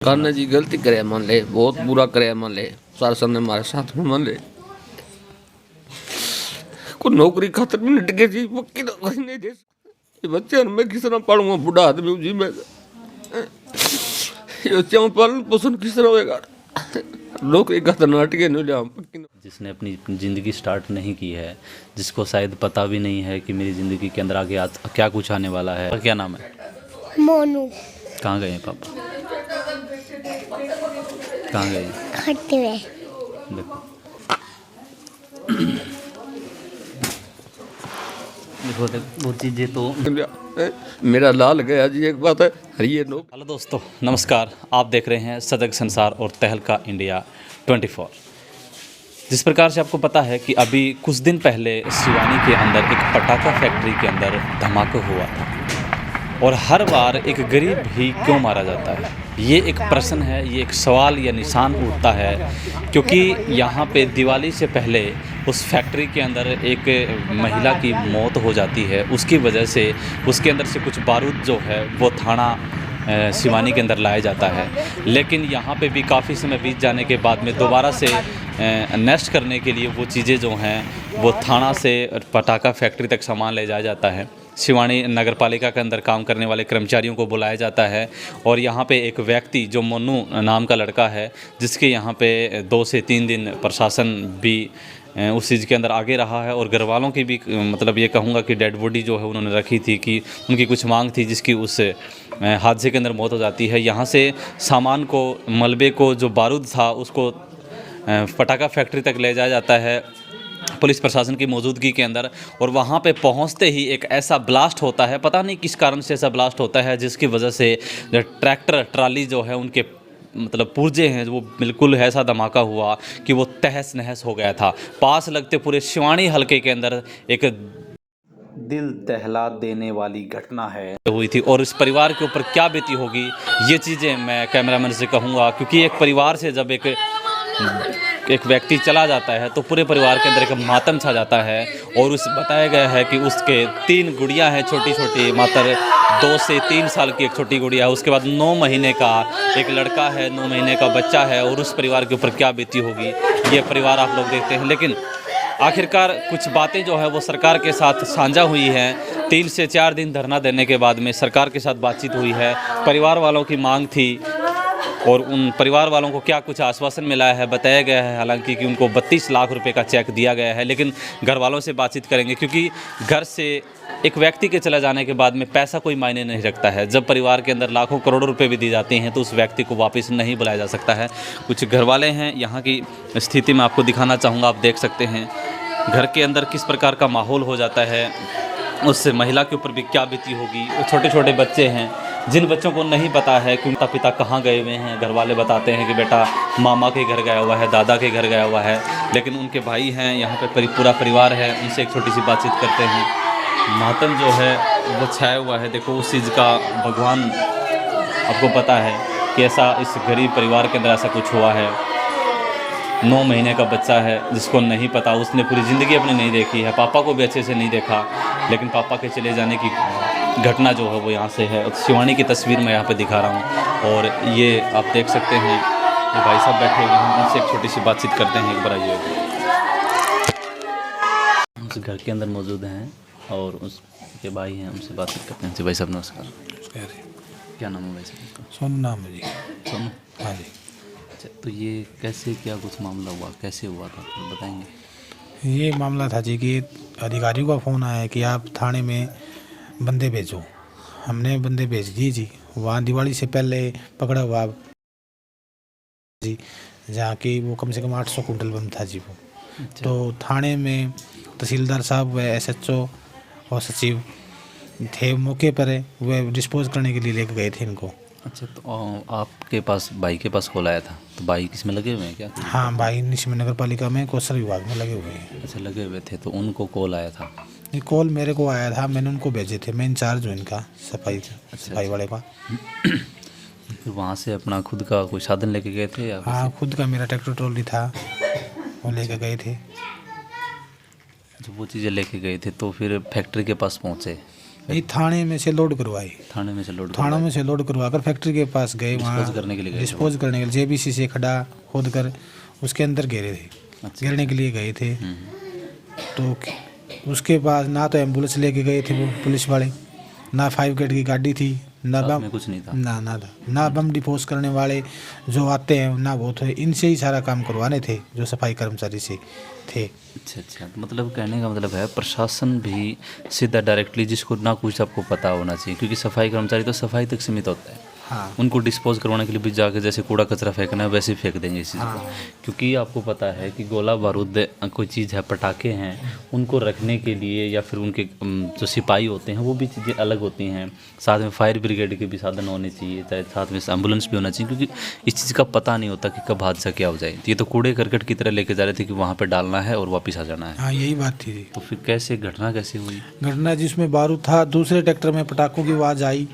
सरकार ने जी गलती करे मान ले, बहुत बुरा करे मान ले, शासन ने हमारे साथ में मान ले को नौकरी खातर भी टिके जी, वो कि नहीं दे ये बच्चे मैं किस तरह पढ़ूंगा, बूढ़ा आदमी जी मैं ये बच्चे पालन पोषण किस तरह होएगा, नौकरी खातर ना टिके नहीं लिया। जिसने अपनी ज़िंदगी स्टार्ट नहीं की है, जिसको शायद पता भी नहीं है कि मेरी ज़िंदगी के अंदर आगे क्या कुछ आने वाला है। क्या नाम है? मोनू। कहाँ गए हैं पापा? कहाँ गए? खट्टे में। देखो देखो वो चीज़ें तो मेरा लाल गया जी, एक बात है ये लोग। हेलो दोस्तों, नमस्कार। आप देख रहे हैं सजग संसार और तहलका इंडिया 24। जिस प्रकार से आपको पता है कि अभी कुछ दिन पहले सिवानी के अंदर एक पटाखा फैक्ट्री के अंदर धमाका हुआ था, और हर बार एक गरीब भी क्यों मारा जाता है, ये एक प्रश्न है, ये एक सवाल या निशान उठता है। क्योंकि यहाँ पे दिवाली से पहले उस फैक्ट्री के अंदर एक महिला की मौत हो जाती है, उसकी वजह से उसके अंदर से कुछ बारूद जो है वो थाना सिवानी के अंदर लाया जाता है। लेकिन यहाँ पे भी काफ़ी समय बीत जाने के बाद में दोबारा से नेस्ट करने के लिए वो चीज़ें जो हैं वो थाना से पटाखा फैक्ट्री तक सामान ले जाया जाता है। सिवानी नगर पालिका के अंदर काम करने वाले कर्मचारियों को बुलाया जाता है, और यहाँ पे एक व्यक्ति जो मोनू नाम का लड़का है, जिसके यहाँ पे 2 से 3 दिन प्रशासन भी उस चीज़ के अंदर आगे रहा है, और घर वालों की भी मतलब ये कहूँगा कि डेड बॉडी जो है उन्होंने रखी थी कि उनकी कुछ मांग थी, जिसकी उस हादसे के अंदर मौत हो जाती है। यहाँ से सामान को, मलबे को, जो बारूद था उसको पटाखा फैक्ट्री तक ले जाया जाता है पुलिस प्रशासन की मौजूदगी के अंदर, और वहाँ पे पहुँचते ही एक ऐसा ब्लास्ट होता है, पता नहीं किस कारण से ऐसा ब्लास्ट होता है, जिसकी वजह से ट्रैक्टर ट्राली जो है उनके मतलब पुर्जे हैं वो बिल्कुल ऐसा धमाका हुआ कि वो तहस नहस हो गया था। पास लगते पूरे सिवानी हलके के अंदर एक दिल दहला देने वाली घटना है हुई थी, और इस परिवार के ऊपर क्या बीती होगी ये चीज़ें मैं कैमरामैन से कहूँगा। क्योंकि एक परिवार से जब एक व्यक्ति चला जाता है तो पूरे परिवार के अंदर एक मातम छा जाता है, और उस बताया गया है कि उसके 3 गुड़िया हैं, छोटी छोटी, मात्र 2 से 3 साल की एक छोटी गुड़िया है, उसके बाद 9 महीने का एक लड़का है, 9 महीने का बच्चा है, और उस परिवार के ऊपर क्या बीती होगी ये परिवार आप लोग देखते हैं। लेकिन आखिरकार कुछ बातें जो है वो सरकार के साथ साझा हुई हैं। 3 से 4 दिन धरना देने के बाद में सरकार के साथ बातचीत हुई है, परिवार वालों की मांग थी, और उन परिवार वालों को क्या कुछ आश्वासन मिला है बताया गया है, हालांकि कि उनको 32 लाख रुपए का चेक दिया गया है। लेकिन घर वालों से बातचीत करेंगे, क्योंकि घर से एक व्यक्ति के चले जाने के बाद में पैसा कोई मायने नहीं रखता है। जब परिवार के अंदर लाखों करोड़ों रुपए भी दी जाते हैं तो उस व्यक्ति को वापस नहीं बुलाया जा सकता है। कुछ घर वाले हैं, यहाँ की स्थिति मैं आपको दिखाना चाहूँगा, आप देख सकते हैं घर के अंदर किस प्रकार का माहौल हो जाता है, उस महिला के ऊपर भी क्या बीती होगी। वो छोटे छोटे बच्चे हैं, जिन बच्चों को नहीं पता है कि उनका पिता कहाँ गए हुए हैं। घर वाले बताते हैं कि बेटा मामा के घर गया हुआ है, दादा के घर गया हुआ है, लेकिन उनके भाई हैं, यहाँ पे पूरा परिवार है। उनसे एक छोटी सी बातचीत करते हैं। मातम जो है वो छाया हुआ है। देखो उस चीज़ का भगवान आपको पता है कि ऐसा इस गरीब परिवार के अंदर ऐसा कुछ हुआ है। 9 महीने का बच्चा है जिसको नहीं पता, उसने पूरी ज़िंदगी अपनी नहीं देखी है, पापा को भी अच्छे से नहीं देखा, लेकिन पापा के चले जाने की घटना जो है वो यहाँ से है। शिवानी की तस्वीर मैं यहाँ पे दिखा रहा हूँ, और ये आप देख सकते हैं ये भाई साहब बैठे हुए हैं, उनसे एक छोटी सी बातचीत करते हैं। एक बार आइए, उस घर के अंदर मौजूद हैं और उसके भाई हैं, उनसे बातचीत करते हैं। जी भाई साहब नमस्कार। क्या नाम है भाई साहब? सोनू नाम है जी। सोनू? हाँ जी। अच्छा, तो ये कैसे क्या कुछ मामला हुआ, कैसे हुआ था तो बताएंगे? ये मामला था जी कि अधिकारियों का फ़ोन आया कि आप थाने में बंदे भेजो। हमने बंदे भेज दिए जी। वहाँ दिवाली से पहले पकड़ा हुआ जी, जहाँ की वो कम से कम 800 कुंटल बम था जी वो। अच्छा। तो थाने में तहसीलदार साहब व SHO और सचिव थे मौके पर, वे डिस्पोज करने के लिए लेके गए थे इनको। अच्छा, तो आपके पास भाई के पास कॉल आया था, तो भाई किसमें लगे हुए हैं क्या? हाँ, भाई निशी नगर पालिका में कौशल विभाग में लगे हुए हैं। अच्छा, लगे हुए थे, तो उनको कॉल आया था? ये कॉल मेरे को आया था, मैंने उनको भेजे थे। मैं इंचार्ज हूँ इनका सफाई वाले का। फिर वहाँ से अपना खुद का कोई साधन लेके गए थे या? हाँ, खुद का मेरा ट्रैक्टर ट्रॉली था, वो लेके गए थे। अच्छा, वो चीज़ें लेके गए थे, तो फिर फैक्ट्री के पास पहुँचे, नहीं, थाने में से लोड करवाई, थाने में से लोड थानों में से लोड करवा कर फैक्ट्री के पास गए, वहाँ डिस्पोज करने के लिए गए थे। डिस्पोज करने के लिए जेबीसी से खड़ा खोद कर उसके अंदर घेरे थे, अच्छा। घेरने के लिए गए थे। तो उसके बाद ना तो एम्बुलेंस लेके गए थे वो पुलिस वाले, ना 5 गेट की गाड़ी थी, ना साथ बम, में कुछ नहीं था। ना बम डिपोज करने वाले जो आते हैं ना वो थे, इनसे ही सारा काम करवाने थे जो सफाई कर्मचारी से थे। अच्छा अच्छा, तो मतलब कहने का मतलब है प्रशासन भी सीधा डायरेक्टली जिसको ना कुछ आपको पता होना चाहिए, क्योंकि सफाई कर्मचारी तो सफाई तक सीमित होता है। हाँ उनको डिस्पोज करवाने के लिए भी जाके जैसे कूड़ा कचरा फेंकना है वैसे ही फेंक देंगे इस चीज़ को। हाँ। क्योंकि आपको पता है कि गोला बारूद कोई चीज़ है, पटाखे हैं, उनको रखने के लिए या फिर उनके जो सिपाही होते हैं वो भी चीज़ें अलग होती हैं। साथ में फायर ब्रिगेड के भी साधन होने चाहिए, चाहे साथ में एम्बुलेंस भी होना चाहिए, क्योंकि इस चीज़ का पता नहीं होता कि कब हादसा क्या हो जाए। ये तो कूड़े करकट की तरह लेके जा रहे थे कि वहाँ पर डालना है और वापस आ जाना है। हाँ, यही बात थी। तो फिर कैसे घटना कैसे हुई? घटना जिसमें बारूद था, दूसरे ट्रैक्टर में पटाखों की आवाज़ आई,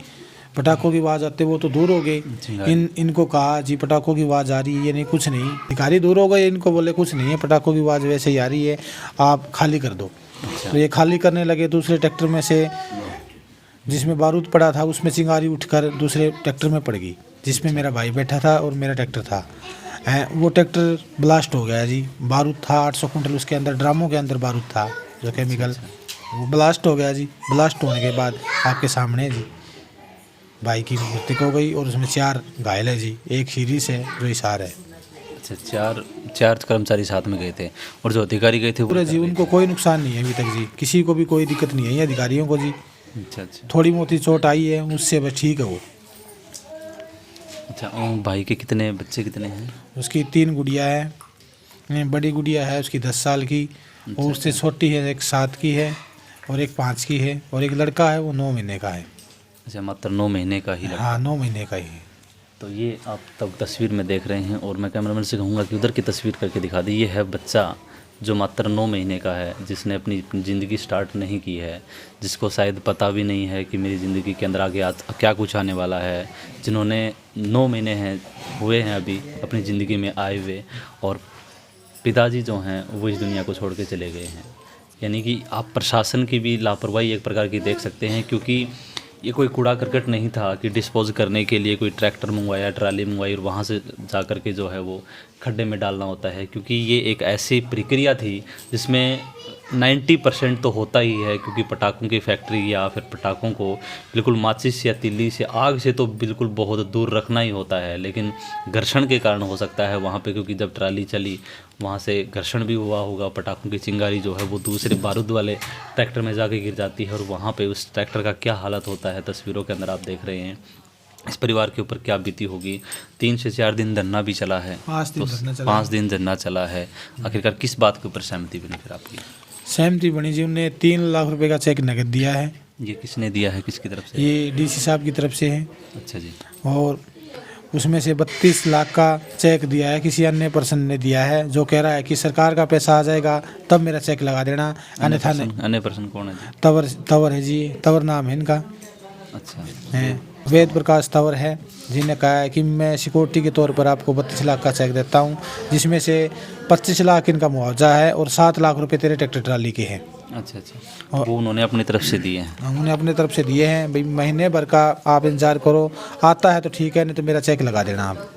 पटाखों की आवाज़ आते वो तो दूर हो गए। इनको कहा जी पटाखों की आवाज़ आ रही है, ये नहीं कुछ नहीं, अधिकारी दूर हो गए, इनको बोले कुछ नहीं है, पटाखों की आवाज़ वैसे ही आ रही है, आप खाली कर दो। तो ये खाली करने लगे, दूसरे ट्रैक्टर में से जिसमें बारूद पड़ा था उसमें चिंगारी उठकर दूसरे ट्रैक्टर में पड़ गई, जिसमें मेरा भाई बैठा था और मेरा ट्रैक्टर था। वो ट्रैक्टर ब्लास्ट हो गया जी, बारूद था 800 कुंटल उसके अंदर, ड्रामों के अंदर बारूद था जो केमिकल, वो ब्लास्ट हो गया जी। ब्लास्ट होने के बाद आपके सामने जी भाई की मृत्यु हो गई और उसमें 4 घायल है जी, एक सीरीज है जो इशार है। अच्छा, चार कर्मचारी साथ में गए थे और जो अधिकारी गए थे वो पूरे जी उनको कोई नुकसान नहीं है अभी तक जी, किसी को भी कोई दिक्कत नहीं है ये अधिकारियों को जी। अच्छा अच्छा थोड़ी मोटी चोट आई है उससे बस ठीक है वो। अच्छा, और भाई के कितने बच्चे कितने हैं? उसकी 3 गुड़िया है, बड़ी गुड़िया है उसकी 10 साल की, और उससे छोटी है एक 7 की है और एक 5 की है, और एक लड़का है वो 9 महीने का है। अच्छा, मात्र 9 महीने का ही लड़का। हाँ, 9 महीने का ही है। तो ये आप तब तस्वीर में देख रहे हैं और मैं कैमरामैन से कहूँगा कि उधर की तस्वीर करके दिखा दी। ये है बच्चा जो मात्र 9 महीने का है, जिसने अपनी ज़िंदगी स्टार्ट नहीं की है, जिसको शायद पता भी नहीं है कि मेरी ज़िंदगी के अंदर आगे क्या कुछ आने वाला है, जिन्होंने 9 महीने हुए हैं अभी अपनी ज़िंदगी में आए हुए, और पिताजी जो हैं वो इस दुनिया को छोड़ के चले गए हैं। यानी कि आप प्रशासन की भी लापरवाही एक प्रकार की देख सकते हैं, क्योंकि ये कोई कूड़ा करकट नहीं था कि डिस्पोज करने के लिए कोई ट्रैक्टर मंगवाया, ट्राली मंगवाई और वहाँ से जा कर के जो है वो खड्डे में डालना होता है, क्योंकि ये एक ऐसी प्रक्रिया थी जिसमें 90% तो होता ही है, क्योंकि पटाखों की फैक्ट्री या फिर पटाखों को बिल्कुल माचिस या तिल्ली से, आग से तो बिल्कुल बहुत दूर रखना ही होता है, लेकिन घर्षण के कारण हो सकता है वहाँ पे, क्योंकि जब ट्राली चली वहाँ से घर्षण भी हुआ होगा, पटाखों की चिंगारी जो है वो दूसरे बारूद वाले ट्रैक्टर में जाके गिर जाती है, और वहाँ पे उस ट्रैक्टर का क्या हालत होता है तस्वीरों के अंदर आप देख रहे हैं। इस परिवार के ऊपर क्या बीती होगी। 3 से 4 दिन धरना भी चला है, 5 दिन धरना चला है। आखिरकार किस बात के ऊपर सहमति बनी फिर आपकी? सहमति बनी जी, उन्हें 3 लाख रुपए का चेक नकद दिया है। ये किसने दिया है, किसकी तरफ से? ये डीसी साहब की तरफ से है। अच्छा जी। और उसमें से 32 लाख का चेक दिया है, किसी अन्य पर्सन ने दिया है, जो कह रहा है कि सरकार का पैसा आ जाएगा तब मेरा चेक लगा देना, अन्यथा नहीं। अन्य पर्सन कौन है जी? तवर है जी, तवर नाम है इनका। अच्छा है वेद प्रकाश तवर है, जिन्हें कहा है कि मैं सिक्योरिटी के तौर पर आपको 32 लाख का चेक देता हूं, जिसमें से 25 लाख इनका मुआवजा है और 7 लाख रुपए तेरे ट्रैक्टर ट्राली के हैं। अच्छा अच्छा, वो उन्होंने अपनी तरफ से दिए हैं? उन्होंने अपने तरफ से दिए हैं, भाई महीने भर का आप इंतजार करो, आता है तो ठीक है, नहीं तो मेरा चेक लगा देना आप।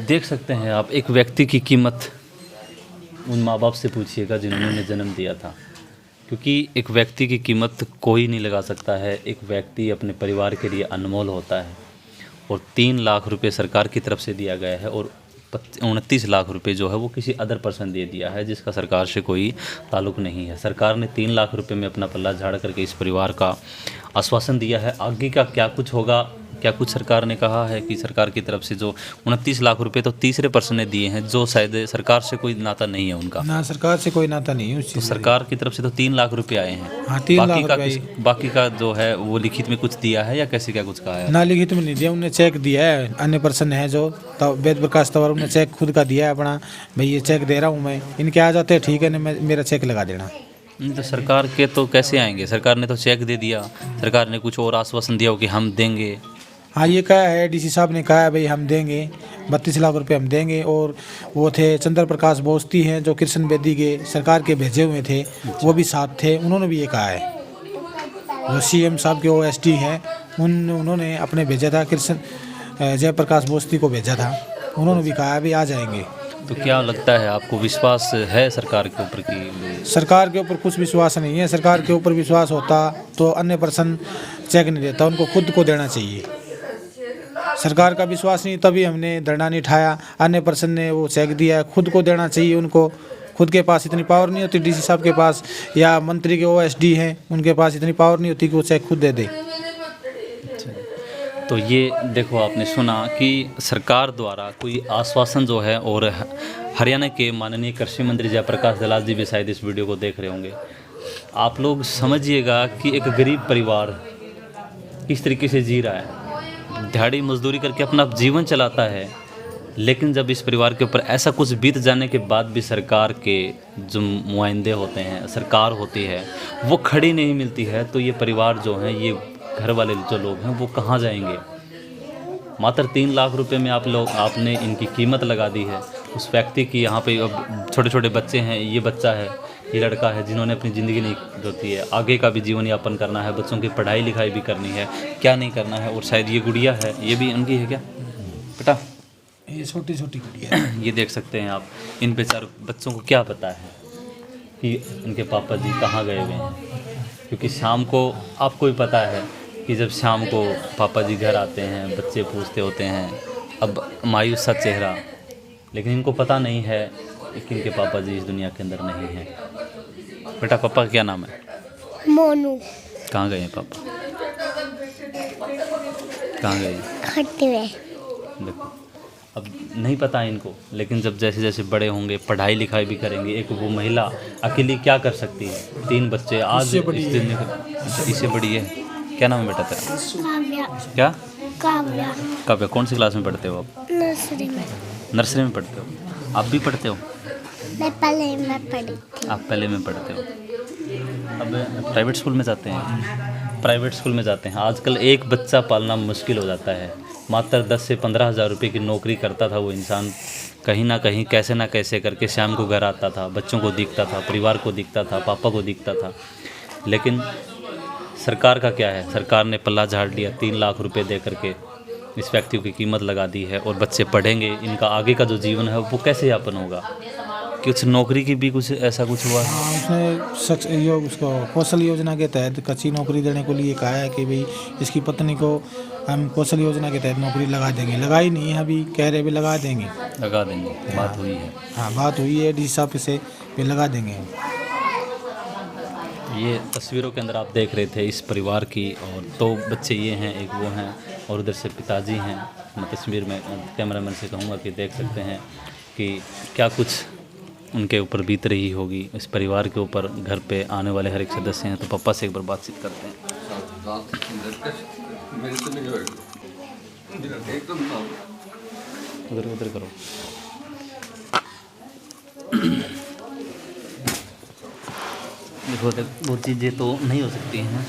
देख सकते हैं आप, एक व्यक्ति की कीमत उन माँ बाप से पूछिएगा जिन्होंने उन्हें जन्म दिया था, क्योंकि एक व्यक्ति की कीमत कोई नहीं लगा सकता है। एक व्यक्ति अपने परिवार के लिए अनमोल होता है, और 3 लाख रुपए सरकार की तरफ से दिया गया है, और 29 लाख रुपए जो है वो किसी अदर पर्सन दे दिया है, जिसका सरकार से कोई ताल्लुक़ नहीं है। सरकार ने 3 लाख रुपए में अपना पल्ला झाड़ करके इस परिवार का आश्वासन दिया है। आगे का क्या कुछ होगा, क्या कुछ सरकार ने कहा है कि सरकार की तरफ से जो 29 लाख रुपए तो तीसरे पर्सन ने दिए हैं, जो शायद सरकार से कोई नाता नहीं है उनका। ना, सरकार से कोई नाता नहीं है। तो सरकार की तरफ से तो 3 लाख रुपए आए हैं। हाँ, 3 लाख बाकी का जो है वो लिखित में कुछ दिया है या कैसे क्या कुछ कहा है? ना, लिखित में नहीं दिया, उन्हें चेक दिया है। अन्य पर्सन है जो वेद प्रकाश तवर, उन्हें चेक खुद का दिया है अपना, भाई ये चेक दे रहा हूँ मैं, इनके आ जाते हैं ठीक है, नहीं मेरा चेक लगा देना। तो सरकार के तो कैसे आएंगे? सरकार ने तो चेक दे दिया, सरकार ने कुछ और आश्वासन दिया हो कि हम देंगे। हाँ, ये कहा है, डीसी साहब ने कहा है भाई हम देंगे 32 लाख रुपए हम देंगे। और वो थे चंद्र प्रकाश बोस्ती हैं जो कृष्ण बेदी के सरकार के भेजे हुए थे, वो भी साथ थे, उन्होंने भी ये कहा है। जो CM साहब के OSD हैं उन्होंने अपने भेजा था, कृष्ण जयप्रकाश बोस्ती को भेजा था, उन्होंने भी कहा अभी आ जाएंगे। तो क्या लगता है आपको, विश्वास है सरकार के ऊपर की? सरकार के ऊपर कुछ विश्वास नहीं है। सरकार के ऊपर विश्वास होता तो अन्य पर्सन चेक नहीं देता, उनको खुद को देना चाहिए। सरकार का विश्वास नहीं तभी हमने धरना नहीं उठाया, अन्य पर्सन ने वो चेक दिया, खुद को देना चाहिए उनको। खुद के पास इतनी पावर नहीं होती DC साहब के पास या मंत्री के OSD हैं उनके पास इतनी पावर नहीं होती कि वो चेक खुद दे दे। तो ये देखो, आपने सुना कि सरकार द्वारा कोई आश्वासन जो है, और हरियाणा के माननीय कृषि मंत्री जयप्रकाश दलाल जी भी शायद इस वीडियो को देख रहे होंगे। आप लोग समझिएगा कि एक गरीब परिवार किस तरीके से जी रहा है, दिहाड़ी मजदूरी करके अपना जीवन चलाता है, लेकिन जब इस परिवार के ऊपर ऐसा कुछ बीत जाने के बाद भी सरकार के जो नुमाइंदे होते हैं, सरकार होती है, वो खड़ी नहीं मिलती है, तो ये परिवार जो हैं, ये घर वाले जो लोग हैं, वो कहाँ जाएंगे? मात्र 3 लाख रुपए में आपने इनकी कीमत लगा दी है। उस व्यक्ति की यहाँ पे अब छोटे छोटे बच्चे हैं, ये बच्चा है, ये लड़का है, जिन्होंने अपनी ज़िंदगी नहीं जोती है, आगे का भी जीवन यापन करना है, बच्चों की पढ़ाई लिखाई भी करनी है, क्या नहीं करना है। और शायद ये गुड़िया है, ये भी उनकी है क्या बेटा? ये छोटी छोटी गुड़िया है। ये देख सकते हैं आप, इन बेचारे बच्चों को क्या पता है कि उनके पापा जी कहाँ गए हुए हैं, क्योंकि शाम को आपको भी पता है कि जब शाम को पापा जी घर आते हैं, बच्चे पूछते होते हैं, अब मायूस सा चेहरा, लेकिन इनको पता नहीं है कि इनके पापा जी इस दुनिया के अंदर नहीं हैं। बेटा, पापा का क्या नाम है? मोनू। कहाँ गए हैं पापा? कहाँ गए? खट्टी में। देखो, अब नहीं पता है इनको, लेकिन जब जैसे जैसे बड़े होंगे, पढ़ाई लिखाई भी करेंगे, एक वो महिला अकेली क्या कर सकती है? 3 बच्चे, आज इस दिन इससे बड़ी है। क्या नाम है बेटा तेरा? काव्या। क्या? काव्या। काव्या, कौन सी क्लास में पढ़ते हो आप? नर्सरी में। नर्सरी में पढ़ते हो? आप भी पढ़ते हो? मैं पहले में पढ़ी थी। आप पहले में पढ़ते हो। अब प्राइवेट स्कूल में जाते हैं? प्राइवेट स्कूल में जाते हैं। आजकल एक बच्चा पालना मुश्किल हो जाता है। मात्र 10 से 15 हज़ार रुपये की नौकरी करता था वो इंसान, कहीं ना कहीं कैसे ना कैसे करके शाम को घर आता था, बच्चों को दिखता था, परिवार को दिखता था, पापा को दिखता था। लेकिन सरकार का क्या है? सरकार ने पल्ला झाड़ लिया, 3 लाख रुपए दे करके इस व्यक्ति की कीमत लगा दी है, और बच्चे पढ़ेंगे, इनका आगे का जो जीवन है वो कैसे यापन होगा? कुछ नौकरी की भी कुछ ऐसा कुछ हुआ? हाँ, उसने उसको कौशल योजना के तहत कच्ची नौकरी देने को लिए कहा है कि भाई इसकी पत्नी को हम कौशल योजना के तहत नौकरी लगा देंगे। लगाई नहीं है अभी, कह रहे भी लगा देंगे। लगा देंगे, बात हुई है। हाँ, बात हुई है DC साहब से, भी लगा देंगे। ये तस्वीरों के अंदर आप देख रहे थे इस परिवार की, और 2 बच्चे ये हैं, एक वो हैं, और उधर से पिताजी हैं। मैं तस्वीर में कैमरामैन से कहूँगा कि देख सकते हैं कि क्या कुछ उनके ऊपर बीत रही होगी, इस परिवार के ऊपर। घर पे आने वाले हर एक सदस्य हैं, तो पापा से एक बार बातचीत करते हैं। उधर उधर करो। देखो, वो चीज़ें तो नहीं हो सकती हैं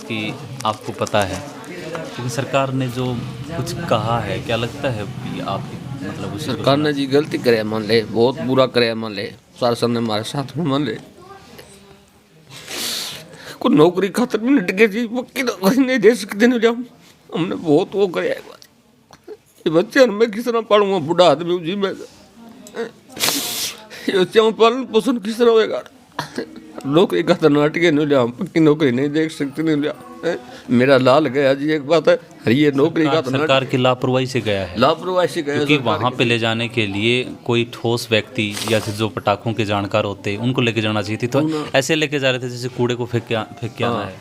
कि आपको पता है, लेकिन सरकार ने जो कुछ कहा है, क्या लगता है कि आप मतलब उस सरकार ने जी गलती करे मान ले, बहुत बुरा करे मान ले, शासन ने हमारे साथ में मान ले, कोई नौकरी खातर भी नहीं टिके जी, वो कहीं नहीं दे सकते नहीं जाऊँ। हमने बहुत वो करे, ये बच्चे मैं किस तरह पालूंगा? बुढ़ा आदमी हूँ जी मैं, ये बच्चे पालन पोषण किस तरह होएगा? नौकरी खातर नाटके नहीं लिया, पक्की नौकरी नहीं देख सकते नहीं लिया। मेरा लाल गया जी, एक बात है, ये नौकरी का सरकार की लापरवाही से गया है, लापरवाही से गया, क्योंकि वहाँ पे ले जाने के लिए कोई ठोस व्यक्ति या जो पटाखों के जानकार होते उनको लेके जाना चाहिए थी, तो ऐसे लेके जा रहे थे जैसे कूड़े को फेंक के आना है।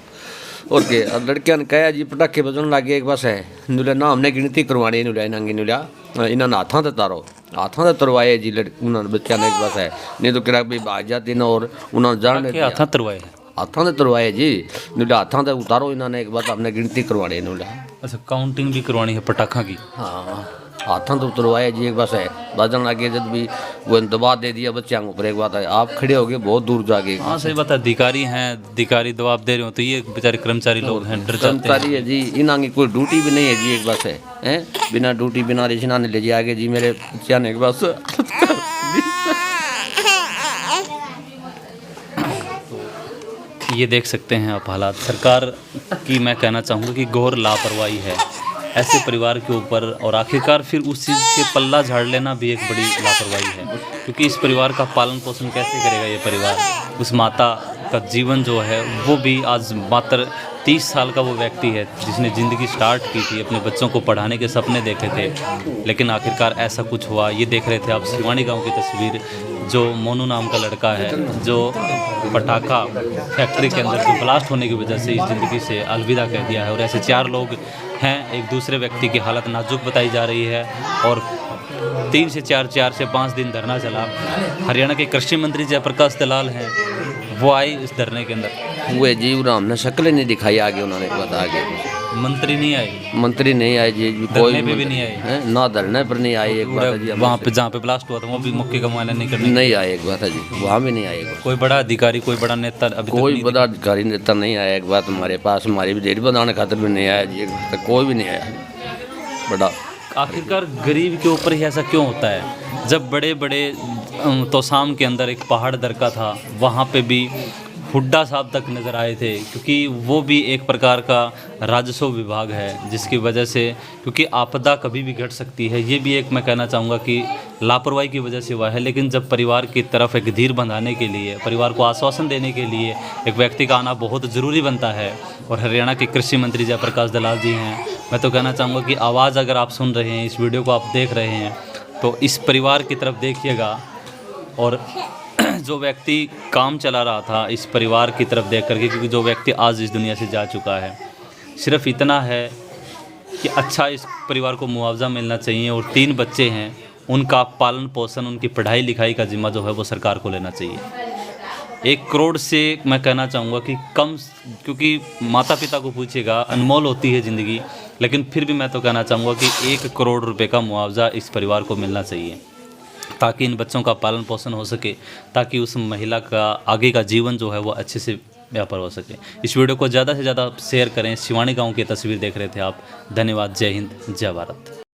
और के लड़कियां ने कहा जी पटाखे बजन लगे, एक बस है नुलिया ना, हमने गिनती करवानी नुलिया इन्हें नुलिया इन्होंने हाथों से तारो, हाथों से तरवाए जी उन्होंने बच्चा ने, एक बस है नहीं तो किरा भी भाग जाती ना, और उन्होंने जान हाथों तरवाए, हाथों से तरवाए जी नुलिया, हाथों से उतारो इन्होंने, एक बात हमने गिनती करवानी नुलिया। अच्छा, काउंटिंग भी करवानी है पटाखा की? हाँ, हाथों तो उतरवाए जी, एक बस है बजन लगे, जब भी वो दबा दे दिया बच्चों को, एक बात है आप खड़े हो गए बहुत दूर जाके। हाँ सही बात है, अधिकारी हैं, अधिकारी दबाव दे रहे हो, तो ये बेचारे कर्मचारी लोग हैं, डर जाते हैं। कर्मचारी है जी, इन्होंने कोई ड्यूटी भी नहीं है जी, एक बस है बिना ड्यूटी बिना रेशना ने ले जाए जी मेरे बच्चों ने, एक बस। ये देख सकते हैं आप हालात। सरकार की मैं कहना चाहूँगा कि घोर लापरवाही है ऐसे परिवार के ऊपर, और आखिरकार फिर उस चीज़ से पल्ला झाड़ लेना भी एक बड़ी लापरवाही है, क्योंकि इस परिवार का पालन पोषण कैसे करेगा ये परिवार। उस माता का जीवन जो है वो भी आज मात्र 30 साल का वो व्यक्ति है जिसने ज़िंदगी स्टार्ट की थी, अपने बच्चों को पढ़ाने के सपने देखे थे, लेकिन आखिरकार ऐसा कुछ हुआ। ये देख रहे थे आप सिवानी गांव की तस्वीर, जो मोनू नाम का लड़का है जो पटाखा फैक्ट्री के अंदर जो ब्लास्ट होने की वजह से इस ज़िंदगी से अलविदा कह दिया है। और ऐसे 4 लोग हैं, एक दूसरे व्यक्ति की हालत नाजुक बताई जा रही है, और 3 से 4 से 5 दिन धरना चला। हरियाणा के कृषि मंत्री जयप्रकाश दलाल हैं, वो आए इस धरने के अंदर। हुए जी उन्होंने हमने शक्ल ही नहीं दिखाई आगे, उन्होंने बता आगे मंत्री नहीं आए, मंत्री नहीं आए जी, धरने पे भी नहीं आए हैं, ना धरने पर नहीं आए। एक बात है जी, वहाँ पे जहाँ पे ब्लास्ट हुआ था वो भी मौके का मुआयना नहीं करने नहीं आए। एक बात है जी, वहाँ भी नहीं आए। कोई बड़ा अधिकारी, कोई बड़ा नेता अभी तक कोई नहीं बड़ा अधिकारी नेता नहीं आया। एक बात हमारे पास, हमारी भी डेट बनाने खातिर भी नहीं आया जी, एक बात है, कोई भी नहीं आया बड़ा। आखिरकार गरीब के ऊपर ही ऐसा क्यों होता है? जब बड़े बड़े तोसाम के अंदर एक पहाड़ दरका था, वहाँ पे भी हुड्डा साहब तक नज़र आए थे, क्योंकि वो भी एक प्रकार का राजस्व विभाग है, जिसकी वजह से, क्योंकि आपदा कभी भी घट सकती है। ये भी एक मैं कहना चाहूँगा कि लापरवाही की वजह से हुआ है। लेकिन जब परिवार की तरफ एक धीर बंधाने के लिए, परिवार को आश्वासन देने के लिए एक व्यक्ति का आना बहुत ज़रूरी बनता है, और हरियाणा के कृषि मंत्री जयप्रकाश दलाल जी हैं, मैं तो कहना चाहूँगा कि आवाज़ अगर आप सुन रहे हैं, इस वीडियो को आप देख रहे हैं, तो इस परिवार की तरफ देखिएगा। और जो व्यक्ति काम चला रहा था इस परिवार की तरफ देख करके, क्योंकि जो व्यक्ति आज इस दुनिया से जा चुका है, सिर्फ इतना है कि अच्छा इस परिवार को मुआवजा मिलना चाहिए, और 3 बच्चे हैं, उनका पालन पोषण, उनकी पढ़ाई लिखाई का जिम्मा जो है वो सरकार को लेना चाहिए। 1 करोड़ से मैं कहना चाहूँगा कि कम, क्योंकि माता पिता को पूछिएगा, अनमोल होती है ज़िंदगी, लेकिन फिर भी मैं तो कहना चाहूँगा कि 1 करोड़ रुपए का मुआवजा इस परिवार को मिलना चाहिए, ताकि इन बच्चों का पालन पोषण हो सके, ताकि उस महिला का आगे का जीवन जो है वो अच्छे से व्यापार हो सके। इस वीडियो को ज़्यादा से ज़्यादा शेयर करें। सिवानी गांव की तस्वीर देख रहे थे आप। धन्यवाद। जय हिंद, जय भारत।